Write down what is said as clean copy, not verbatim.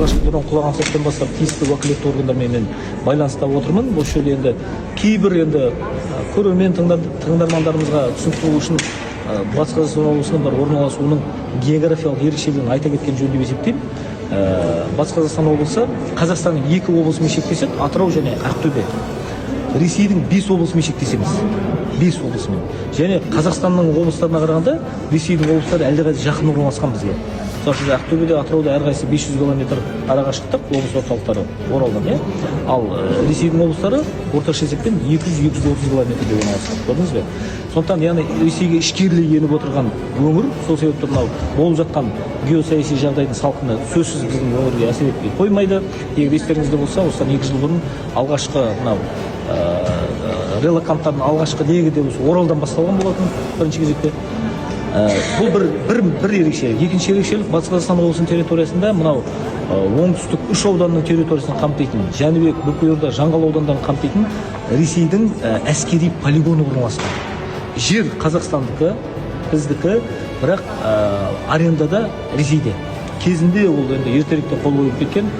алғашқы дрон құлаған сәттен бастап тиісті уәкілетті органдармен байланыста отырмын. Бұл жерде енді кейбір көрермен тыңдармандарымызға түсінікті болу үшін Батыс Қазақстан облысының бір орналасуының географиялық ерекшелігін айта кеткен жөн деп есептеймін. Батыс Қазақстан облысы Қазақстанның 2 облысымен шектеседі, Атырау және Ақтөбе. Ресейдің 5 облысымен шектесеміз. 5 облысымен. Және Қазақстанның облыстарына қарағанда Ресейдің облыстары әлдеқайда жақын орналасқан бізге. Мысалы, Ақтөбеде, Атырауда әрқайсысы 500 км арақашықтық облыс орталықтары Оралдан, ал Ресейдің облыстары орташа есеппен 200-230 км-де орналасқан. Көрдіңіз бе? Сондықтан, яғни Ресейге ішкерлей еніп отырған өңір, сол себепті мынау болып жатқан геосаяси жағдайдың салқыны сөзсіз біздің өңірге әсер етпей қоймайды. Егер естеріңізде болса, осыдан 2 жыл бұрын алғашқы релоканттардың алғашқы легі де Оралдан басталған болатын бірінші кезекте. Бұл бір ерекшелік. Екінші ерекшелік Батыс Қазақстан облысының территориясында мынау оңтүстік 3 ауданның территориясын қамтитын, Жәнібек, Бөкейорда, Жаңғал аудандарын қамтитын Ресейдің әскери полигоны орналасқан. Жер Қазақстандікі, біздікі, бірақ арендада Ресейде. Кезінде ол ертеректе қол қойып кеткен